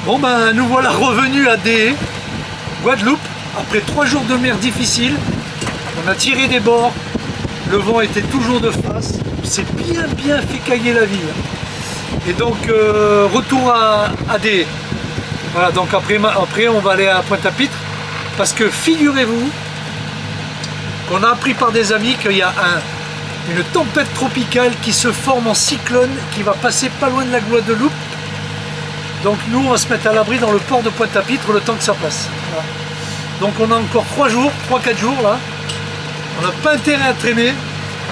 Bon ben nous voilà revenus à des Guadeloupe, après 3 jours de mer difficile. On a tiré des bords, le vent était toujours de face, c'est bien fait cailler la ville. Et donc retour à des. Voilà, donc après on va aller à Pointe-à-Pitre, parce que figurez-vous qu'on a appris par des amis qu'il y a une tempête tropicale qui se forme en cyclone, qui va passer pas loin de la Guadeloupe. Donc nous on va se mettre à l'abri dans le port de Pointe-à-Pitre le temps que ça passe. Voilà. Donc on a encore 3 jours, 3-4 jours là. On n'a pas intérêt à traîner.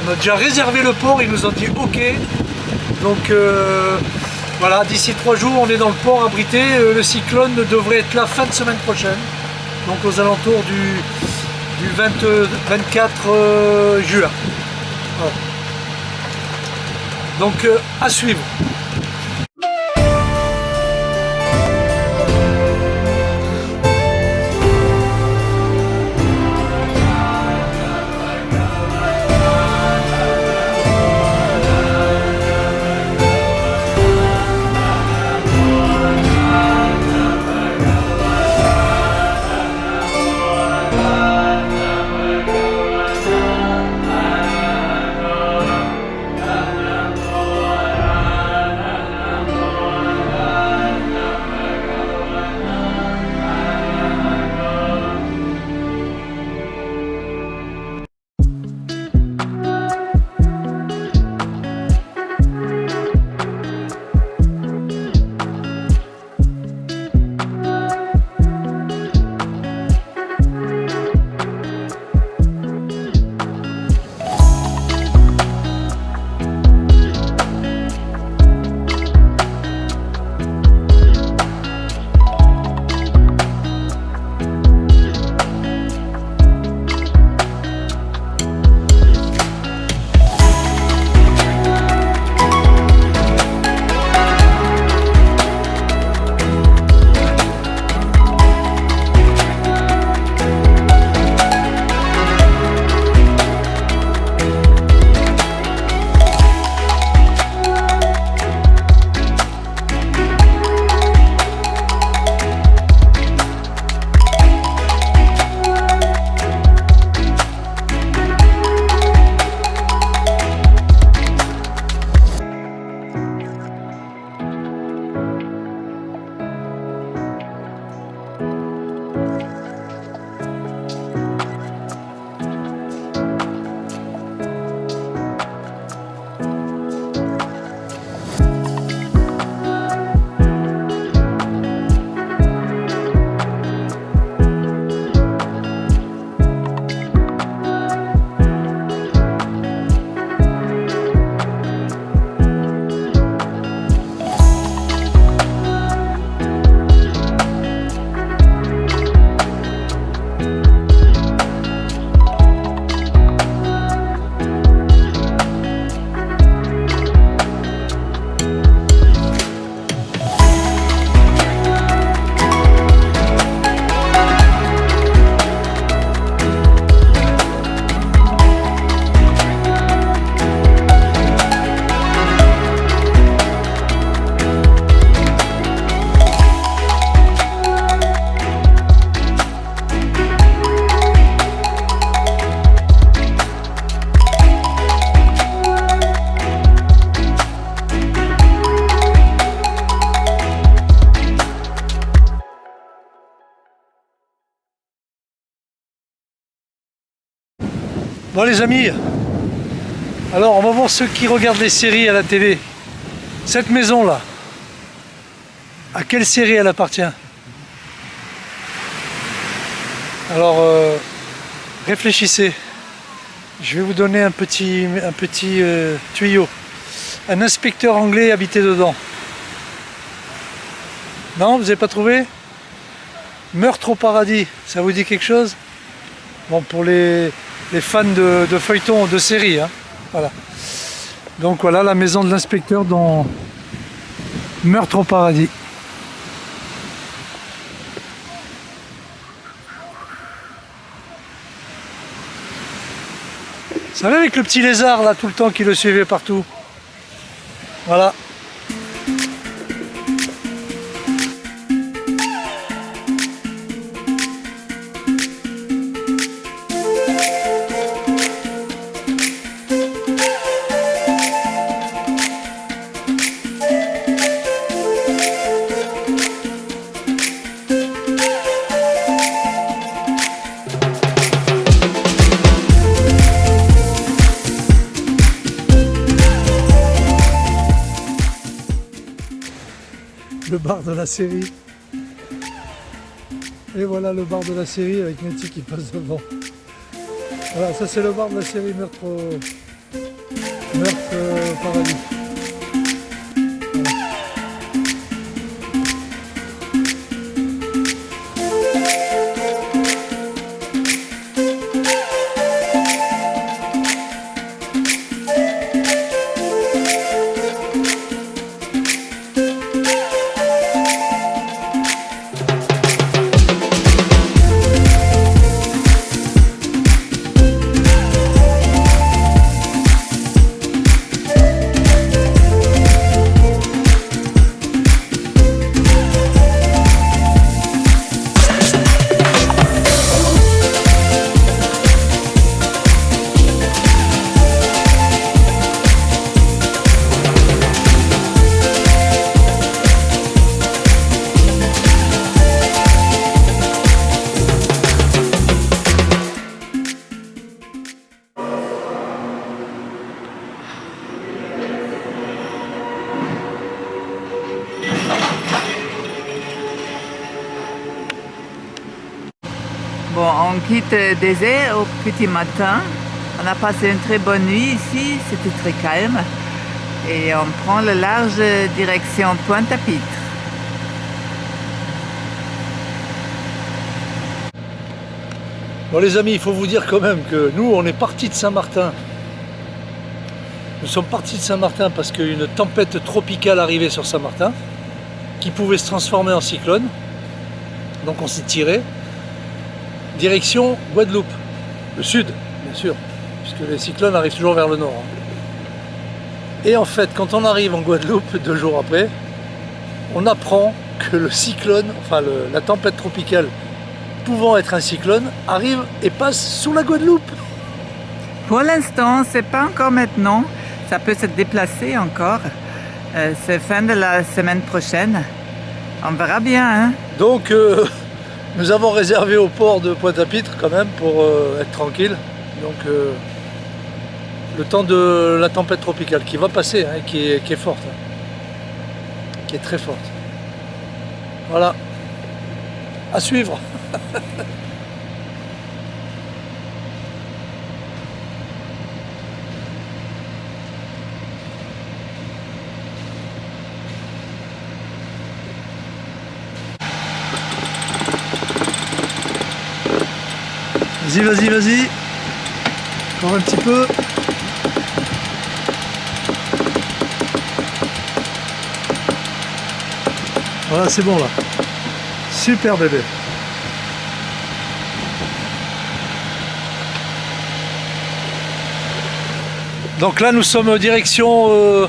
On a déjà réservé le port, ils nous ont dit ok. Donc voilà, d'ici 3 jours on est dans le port abrité. Le cyclone devrait être là fin de semaine prochaine. Donc aux alentours du 24 juin. Voilà. Donc à suivre. Bon les amis, alors on va voir ceux qui regardent les séries à la télé. Cette maison là, à quelle série elle appartient? Alors réfléchissez, je vais vous donner un petit tuyau. Un inspecteur anglais habitait dedans. Non, vous n'avez pas trouvé? Meurtre au paradis, ça vous dit quelque chose? Bon, pour les fans de feuilletons, de séries, hein. Voilà. Donc voilà la maison de l'inspecteur dans Meurtre au paradis. Vous savez, avec le petit lézard là tout le temps qui le suivait partout. Voilà. le bar de la série. Et voilà le bar de la série avec Nettie qui passe devant. Voilà, ça c'est le bar de la série Meurtre Paradis. Bon, on quitte Désert au petit matin. On a passé une très bonne nuit ici, c'était très calme. Et on prend le large direction Pointe-à-Pitre. Bon les amis, il faut vous dire quand même que nous, on est partis de Saint-Martin. Nous sommes partis de Saint-Martin parce qu'une tempête tropicale arrivait sur Saint-Martin, qui pouvait se transformer en cyclone. Donc on s'est tiré. Direction Guadeloupe, le sud, bien sûr, puisque les cyclones arrivent toujours vers le nord. Et en fait, quand on arrive en Guadeloupe, 2 jours après, on apprend que le cyclone, enfin la tempête tropicale pouvant être un cyclone, arrive et passe sous la Guadeloupe. Pour l'instant, c'est pas encore maintenant. Ça peut se déplacer encore. C'est fin de la semaine prochaine. On verra bien, hein? Donc, nous avons réservé au port de Pointe-à-Pitre quand même pour être tranquille. Donc, le temps de la tempête tropicale qui va passer, hein, qui est forte, hein, qui est très forte. Voilà, à suivre. Vas-y, vas-y, vas-y. Encore un petit peu. Voilà, c'est bon là. Super bébé. Donc là, nous sommes direction...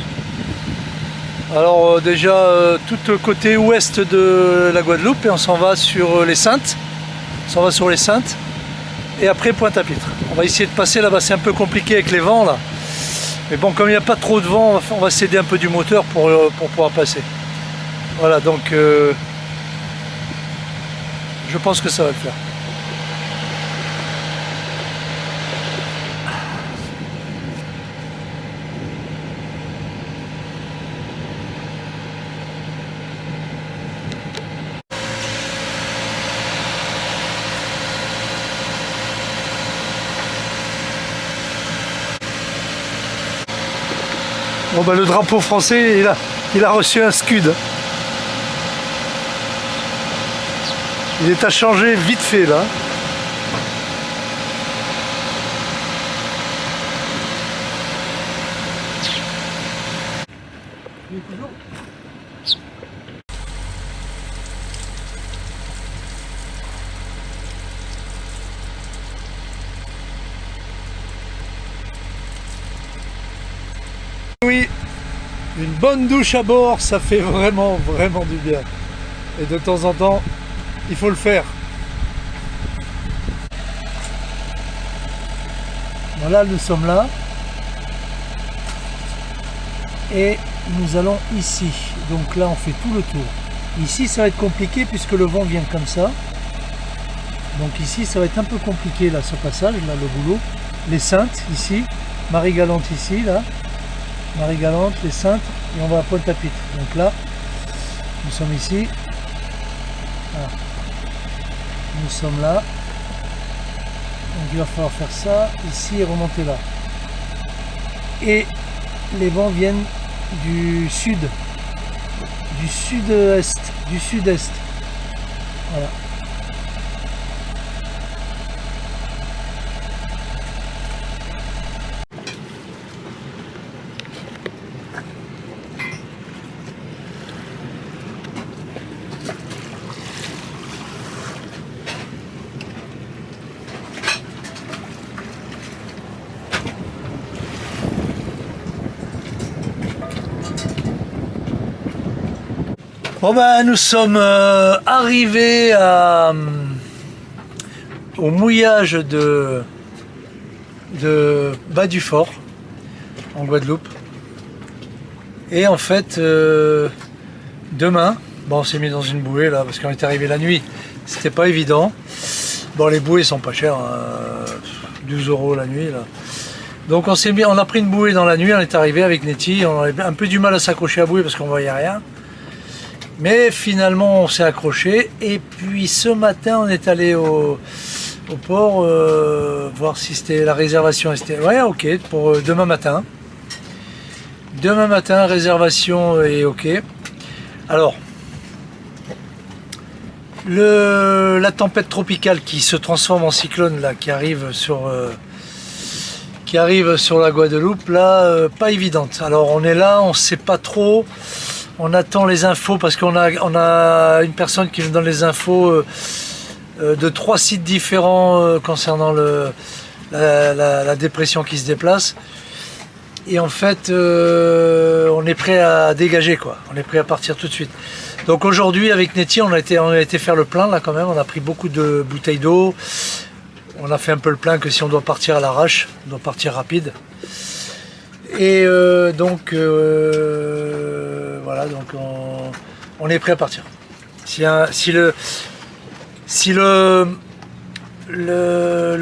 déjà, tout côté ouest de la Guadeloupe et on s'en va sur les Saintes. On s'en va sur les Saintes. Et après Pointe-à-Pitre. On va essayer de passer là-bas, c'est un peu compliqué avec les vents là. Mais bon, comme il n'y a pas trop de vent, on va s'aider un peu du moteur pour pouvoir passer. Voilà, donc je pense que ça va le faire. Bon bah, le drapeau français, il a reçu un scud. Il est à changer vite fait là. Oui, une bonne douche à bord, ça fait vraiment du bien. Et de temps en temps, il faut le faire. Voilà, nous sommes là. Et nous allons ici. Donc là, on fait tout le tour. Ici, ça va être compliqué puisque le vent vient comme ça. Donc ici, ça va être un peu compliqué, là, ce passage, là, le boulot. Les Saintes, ici. Marie-Galante, ici, là. Marie-Galante, les Saintes. Et on va à Pointe-à-Pitre. Donc là, Nous sommes ici. Voilà. Nous sommes là. Donc il va falloir faire ça ici et remonter là. Et les vents viennent du sud, du sud-est, du sud-est. Voilà. Bon ben, nous sommes arrivés au mouillage de Bas du Fort en Guadeloupe. Et en fait, demain, bon, on s'est mis dans une bouée là parce qu'on est arrivé la nuit. C'était pas évident. Bon, les bouées sont pas chères, hein, 12 € la nuit là. Donc on a pris une bouée dans la nuit. On est arrivé avec Nettie. On avait un peu du mal à s'accrocher à la bouée parce qu'on voyait rien. Mais finalement on s'est accroché et puis ce matin on est allé au port voir si c'était la réservation. Ouais, ok, pour demain matin. Demain matin, réservation est ok. Alors, la tempête tropicale qui se transforme en cyclone là, qui arrive sur la Guadeloupe, là, pas évidente. Alors on est là, on sait pas trop. On attend les infos parce qu'on a une personne qui nous donne les infos de 3 sites différents concernant la dépression qui se déplace. Et en fait, on est prêt à dégager, quoi. On est prêt à partir tout de suite. Donc aujourd'hui, avec Nettie, on a été faire le plein là quand même. On a pris beaucoup de bouteilles d'eau. On a fait un peu le plein que si on doit partir à l'arrache, on doit partir rapide. Et donc voilà, donc on est prêt à partir. Si le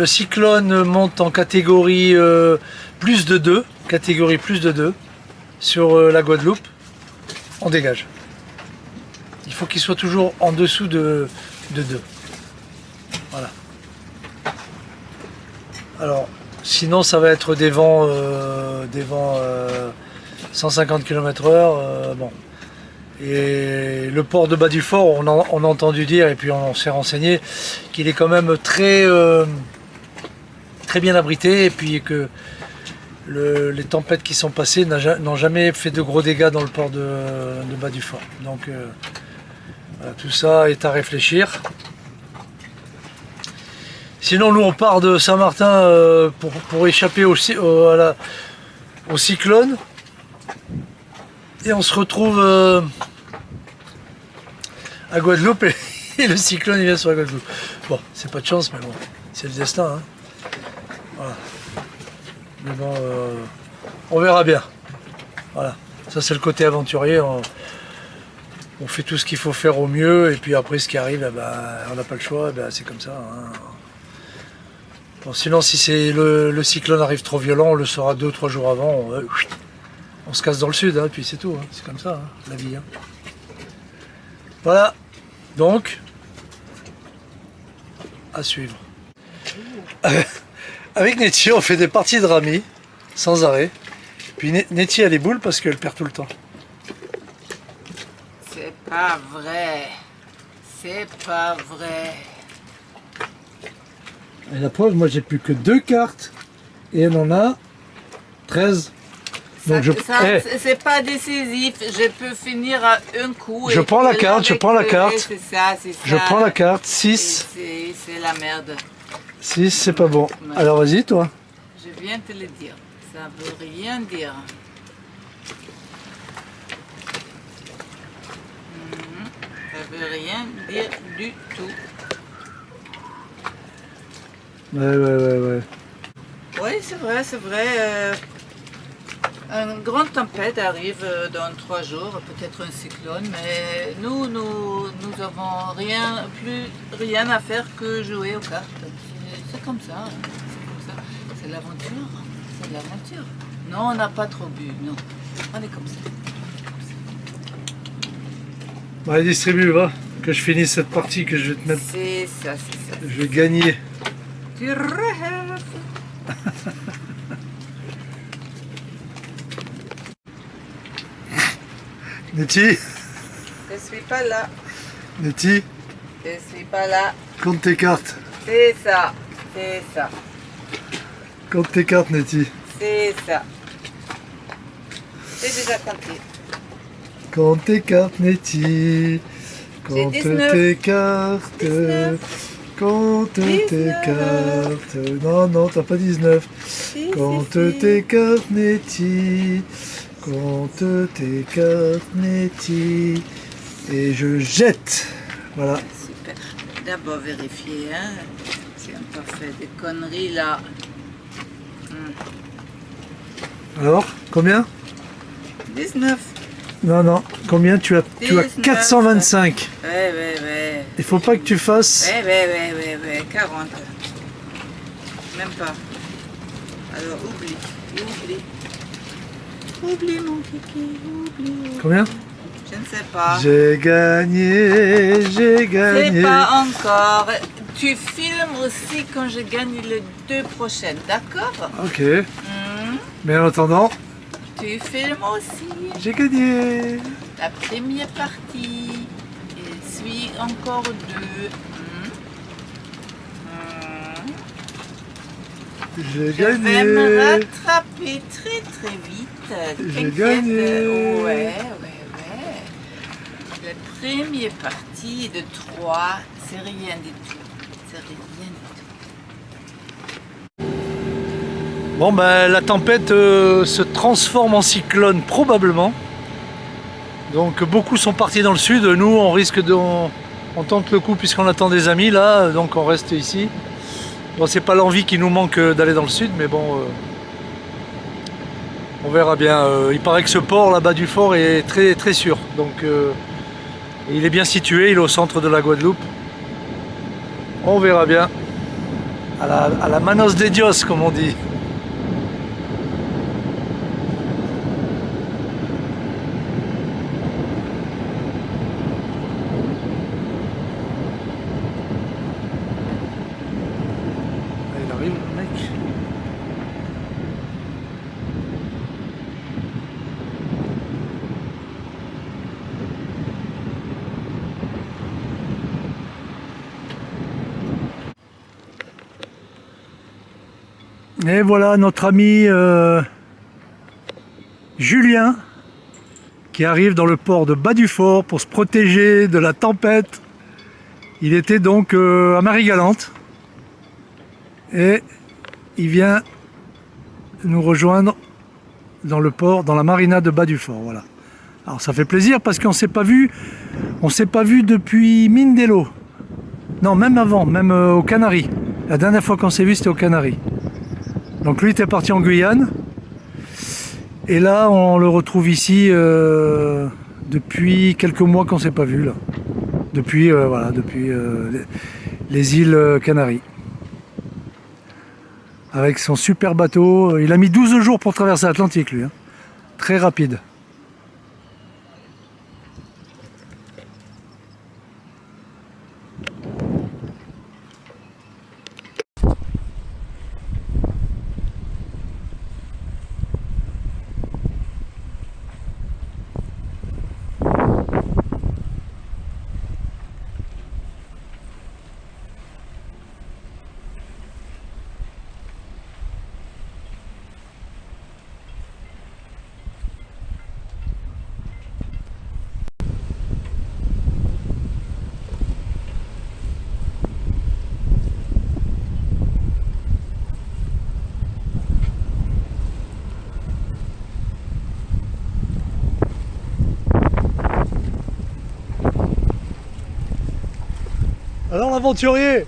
cyclone monte en catégorie plus de 2, sur la Guadeloupe, on dégage. Il faut qu'il soit toujours en dessous de 2. Voilà. Alors, sinon ça va être des vents 150 km/h. Bon. Et le port de Bas du Fort, on a entendu dire, et puis on s'est renseigné, qu'il est quand même très bien abrité, et puis que les tempêtes qui sont passées n'ont jamais fait de gros dégâts dans le port de Bas du Fort. Donc voilà, tout ça est à réfléchir. Sinon, nous on part de Saint-Martin pour échapper au cyclone. Et on se retrouve à Guadeloupe et le cyclone il vient sur la Guadeloupe. Bon, c'est pas de chance, mais bon, c'est le destin. Hein. Voilà. Mais bon, on verra bien. Voilà. Ça c'est le côté aventurier. On fait tout ce qu'il faut faire au mieux, et puis après ce qui arrive, on n'a pas le choix, c'est comme ça. Hein. Bon, sinon, si le cyclone arrive trop violent, on le saura 2 ou 3 jours avant. On se casse dans le sud, hein, puis c'est tout. Hein. C'est comme ça, hein, la vie. Hein. Voilà. Donc, à suivre. Avec Nettie, on fait des parties de rami, sans arrêt. Puis Nettie, elle est boule parce qu'elle perd tout le temps. C'est pas vrai. C'est pas vrai. Et la preuve, moi j'ai plus que 2 cartes et elle en a 13. Donc c'est pas décisif, je peux finir à un coup. Je prends la carte, c'est ça. Je prends la carte, 6. C'est la merde. 6, c'est pas bon. Ouais. Alors vas-y, toi. Je viens te le dire, ça veut rien dire. Ça veut rien dire du tout. Ouais. Oui, c'est vrai. Une grande tempête arrive dans 3 jours, peut-être un cyclone, mais nous avons rien à faire que jouer aux cartes. C'est comme ça. C'est l'aventure. Non, on n'a pas trop bu, non. On est comme ça. Allez, distribue, va. Que je finisse cette partie, que je vais te mettre. C'est ça, c'est ça. Je vais gagner. Tu rêves. Nettie, Je suis pas là. Nettie, Je suis pas là. compte tes cartes. C'est ça. C'est ça. Compte tes cartes, Nettie. C'est ça. C'est déjà compté. Compte tes cartes, Nettie. J'ai Compte 19. tes cartes. 19. Compte tes 19. cartes. Non, non, t'as pas 19. Si, Compte si, si. tes cartes, Nettie. Compte tes cartes, Nettie. Et je jette. Voilà. Super. D'abord vérifier, hein. Si on n'a pas fait des conneries là. Alors, combien? 19. Non, non. Combien tu as? Tu as 19. 425. Ouais. Il faut pas que tu fasses. Ouais. 40. Même pas. Alors oublie. Oublie mon kiki, oublie. Combien? Je ne sais pas. J'ai gagné, j'ai C'est gagné. pas encore. Tu filmes aussi quand je gagne les 2 prochaines, d'accord? Ok. Hmm. Mais en attendant, Tu filmes aussi j'ai gagné. la première partie. Il suit encore 2. J'ai Je vais gagné. me rattraper très vite. J'ai T'inquiète. gagné. Ouais. La première partie de 3, c'est rien du tout. C'est rien du tout. Bon ben la tempête se transforme en cyclone probablement. Donc beaucoup sont partis dans le sud. Nous on risque de... On tente le coup puisqu'on attend des amis là. Donc on reste ici. Bon c'est pas l'envie qui nous manque d'aller dans le sud. Mais bon... on verra bien. Il paraît que ce port là-bas du fort est très sûr. Donc il est bien situé. Il est au centre de la Guadeloupe. On verra bien. À la manos de Dios comme on dit. Il arrive le mec. Et voilà notre ami Julien qui arrive dans le port de Bas-du-Fort pour se protéger de la tempête. Il était donc à Marie-Galante et il vient nous rejoindre dans le port, dans la marina de Bas-du-Fort. Voilà. Alors ça fait plaisir parce qu'on s'est pas vu depuis Mindelo. Non, même avant, même aux Canaries. La dernière fois qu'on s'est vu, c'était aux Canaries. Donc lui était parti en Guyane. Et là, on le retrouve ici depuis quelques mois qu'on ne s'est pas vu là. Depuis les îles Canaries. Avec son super bateau. Il a mis 12 jours pour traverser l'Atlantique lui. Hein. Très rapide. Alors l'aventurier.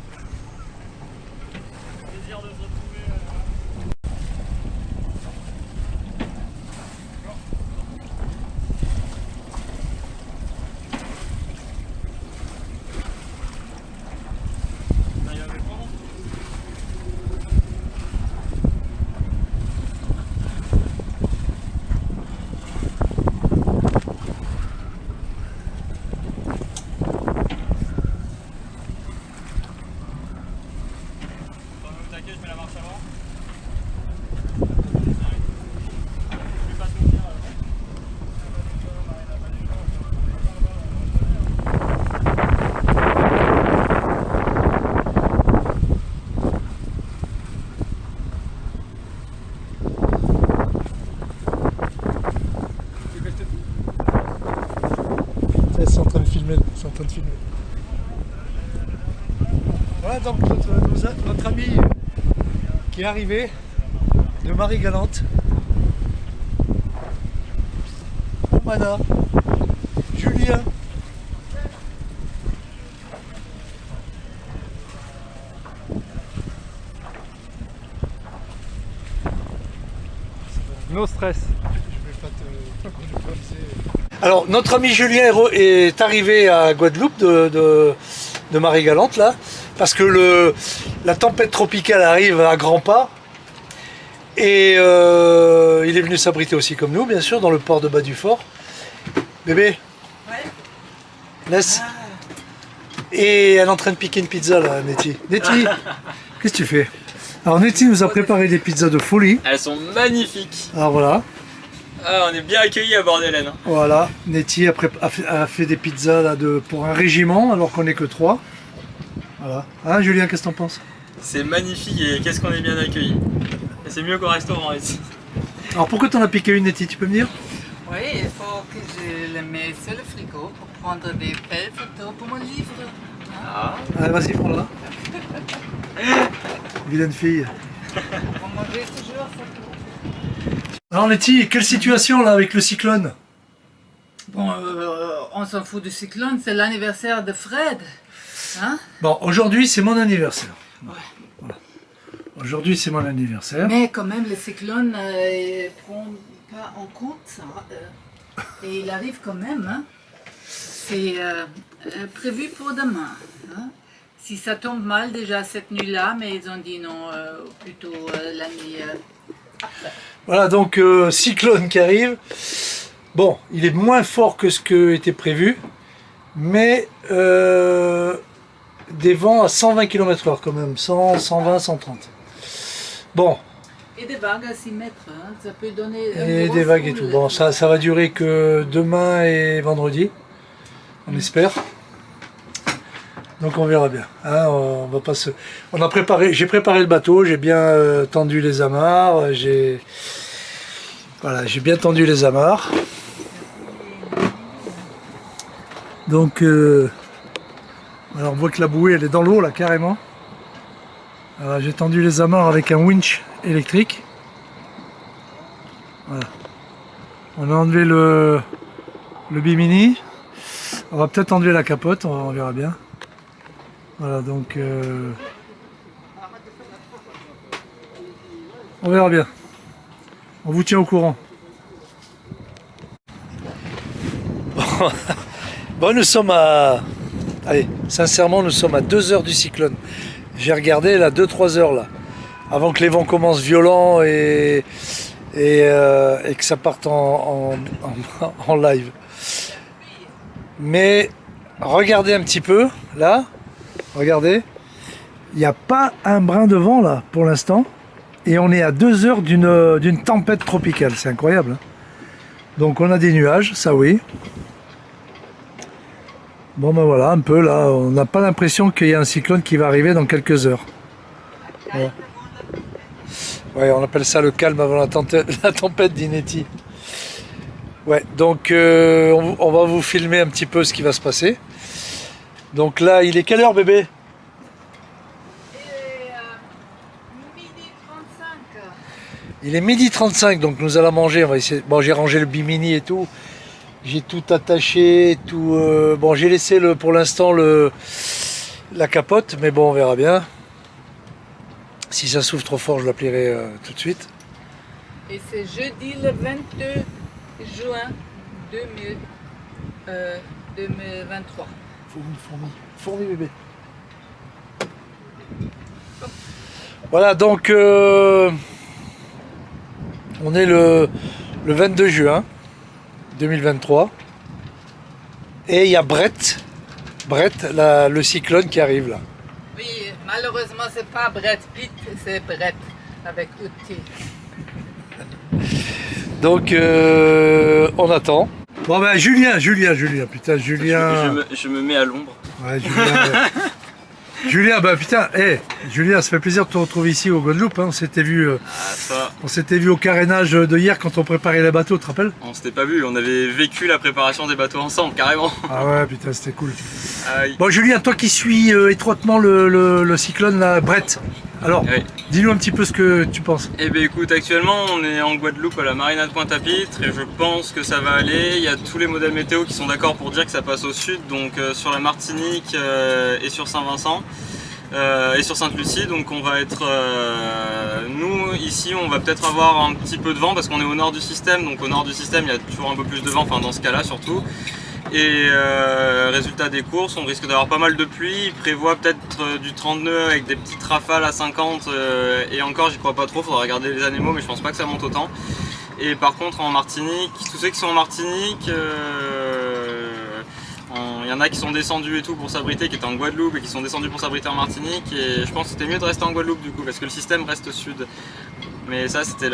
Voilà donc notre ami qui est arrivé de Marie-Galante. Romana, Julien. No stress. Alors notre ami Julien est arrivé à Guadeloupe de Marie-Galante là, parce que la tempête tropicale arrive à grands pas. Et il est venu s'abriter aussi comme nous, bien sûr, dans le port de Bas-du-Fort. Bébé, Ouais. laisse. Et elle est en train de piquer une pizza là, Nettie. Nettie, qu'est-ce que tu fais? Alors Nettie nous a préparé des pizzas de folie. Elles sont magnifiques. Alors voilà, Ah, on est bien accueillis à Bordelaine. voilà. Nettie a fait des pizzas là, pour un régiment, alors qu'on n'est que 3. Voilà. Hein Julien, qu'est-ce que t'en penses? C'est magnifique et qu'est-ce qu'on est bien accueillis. Et c'est mieux qu'au restaurant ici. Alors pourquoi t'en as piqué une, Nettie, tu peux me dire? Oui, il faut que je le mette sur le frigo pour prendre des belles photos pour mon livre. Ah. Allez, vas-y, prends-la. Vilaine fille. Pour manger toujours ça. Alors Nettie, quelle situation là avec le cyclone? Bon, on s'en fout du cyclone, c'est l'anniversaire de Fred. Hein? Bon, aujourd'hui c'est mon anniversaire. Ouais. Voilà. Aujourd'hui c'est mon anniversaire. Mais quand même, le cyclone ne prend pas en compte ça. Et il arrive quand même. Hein? C'est prévu pour demain. Hein? Si ça tombe mal déjà cette nuit-là, mais ils ont dit non, plutôt la nuit après. Voilà, donc cyclone qui arrive. Bon, il est moins fort que ce qui était prévu, mais des vents à 120 km/h quand même, 100, 120, 130. Bon, Et des vagues à 6 mètres, hein? Ça peut donner... et des vagues et tout. Bon, ça va durer que demain et vendredi, on espère. Donc on verra bien. Hein, on va pas se... J'ai préparé le bateau, j'ai bien tendu les amarres, voilà, j'ai bien tendu les amarres. Donc alors on voit que la bouée elle est dans l'eau là carrément. Alors j'ai tendu les amarres avec un winch électrique. Voilà. On a enlevé le bimini. On va peut-être enlever la capote, on verra bien. Voilà, donc on verra bien. On vous tient au courant. Bon, nous sommes à... Allez, sincèrement, nous sommes à 2 heures du cyclone. J'ai regardé là, 2-3 heures là. Avant que les vents commencent violents et que ça parte en live. Mais regardez un petit peu, là. Regardez, il n'y a pas un brin de vent là pour l'instant. Et on est à 2 heures d'une tempête tropicale, c'est incroyable. Hein. Donc on a des nuages, ça oui. Bon ben voilà, un peu là, on n'a pas l'impression qu'il y a un cyclone qui va arriver dans quelques heures. Ouais, ouais, on appelle ça le calme avant la tempête d'Ineti. Ouais, donc on va vous filmer un petit peu ce qui va se passer. Donc là, il est quelle heure bébé? Il est 12h35, donc nous allons manger. On va essayer... Bon, j'ai rangé le bimini et tout. J'ai tout attaché, tout. Bon, j'ai laissé pour l'instant la capote, mais bon, on verra bien. Si ça s'ouvre trop fort, je l'applierai tout de suite. Et c'est jeudi le 22 juin 2023. Fourmi bébé. Voilà, donc on est le 22 juin 2023 et il y a Brett, le cyclone qui arrive là. Oui, malheureusement c'est pas Brett Pitt, c'est Brett avec outil. Donc on attend. Bon ben Julien, putain Julien. Je me mets à l'ombre. Ouais, Julien. Julien, bah putain, Julien, ça fait plaisir de te retrouver ici au Guadeloupe. Hein. On s'était vu au carénage de hier quand on préparait les bateaux, tu te rappelles? On s'était pas vu, on avait vécu la préparation des bateaux ensemble, carrément. Ah ouais, putain, c'était cool. Ah oui. Bon, Julien, toi qui suis étroitement le cyclone, là, Brett, alors, Oui. dis-nous un petit peu ce que tu penses. Eh bien écoute, actuellement on est en Guadeloupe à la marina de Pointe-à-Pitre et je pense que ça va aller. Il y a tous les modèles météo qui sont d'accord pour dire que ça passe au sud, donc sur la Martinique et sur Saint-Vincent et sur Sainte-Lucie. Donc on va être, nous ici on va peut-être avoir un petit peu de vent parce qu'on est au nord du système. Donc au nord du système il y a toujours un peu plus de vent, enfin dans ce cas-là surtout. Et résultat des courses, on risque d'avoir pas mal de pluie. Il prévoit peut-être du 30 nœuds avec des petites rafales à 50 et encore j'y crois pas trop, faudra regarder les anémos mais je pense pas que ça monte autant. Et par contre en Martinique, tous ceux qui sont en Martinique, il y en a qui sont descendus et tout pour s'abriter, qui étaient en Guadeloupe et qui sont descendus pour s'abriter en Martinique, et je pense que c'était mieux de rester en Guadeloupe du coup parce que le système reste sud. Mais ça c'était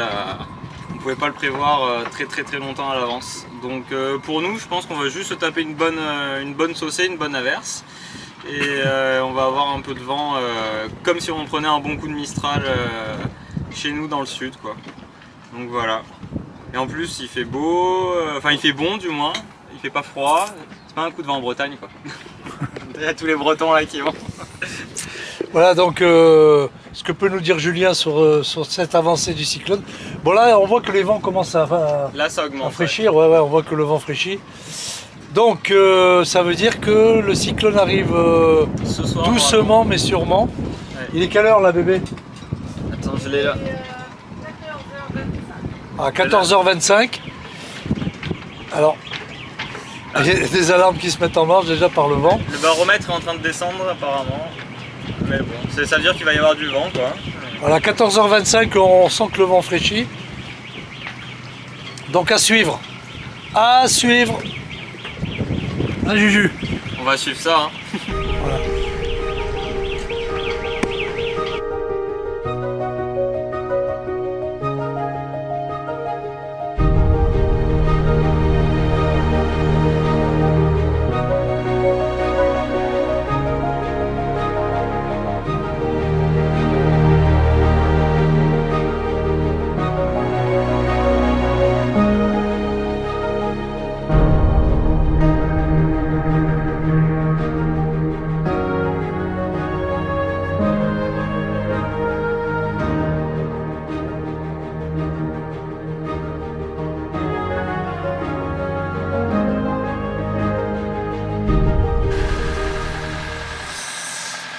on pouvait pas le prévoir très longtemps à l'avance. Donc pour nous, je pense qu'on va juste se taper une bonne saucée, une bonne averse. Et on va avoir un peu de vent, comme si on prenait un bon coup de Mistral chez nous dans le sud, quoi. Donc voilà. Et en plus, il fait beau, enfin il fait bon du moins, il fait pas froid. C'est pas un coup de vent en Bretagne, quoi. Il y a tous les Bretons là qui vont. Voilà donc ce que peut nous dire Julien sur cette avancée du cyclone. Bon là on voit que les vents commencent Là ça augmente. à fraîchir, ouais, on voit que le vent fraîchit. Donc ça veut dire que le cyclone arrive Ce soir, doucement mais sûrement. Ouais. Il est quelle heure là bébé? Attends, je l'ai là. À 14h25. Alors, il y a des alarmes qui se mettent en marche déjà par le vent. Le baromètre est en train de descendre apparemment. Mais bon, ça veut dire qu'il va y avoir du vent, quoi. Voilà, 14h25, on sent que le vent fraîchit. Donc à suivre. À suivre. Hein, Juju? On va suivre ça, hein. Voilà.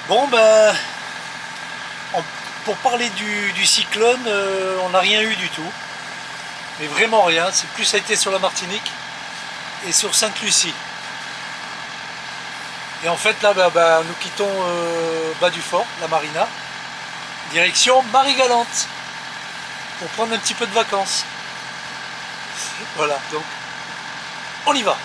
Bon ben, pour parler du cyclone, on n'a rien eu du tout. Mais vraiment rien, c'est plus ça a été sur la Martinique et sur Sainte-Lucie. Et en fait là, nous quittons Bas du Fort, la marina, direction Marie-Galante, pour prendre un petit peu de vacances. Voilà, donc on y va.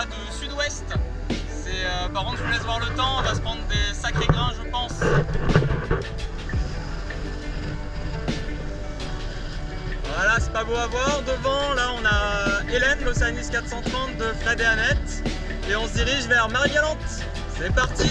va de sud-ouest. Par contre, je vous laisse voir le temps, on va se prendre des sacrés grains, je pense. Voilà, c'est pas beau à voir. Devant, là, on a Hélène, l'Oceanis 430 de Fred et Annette. Et on se dirige vers Marie-Galante. C'est parti!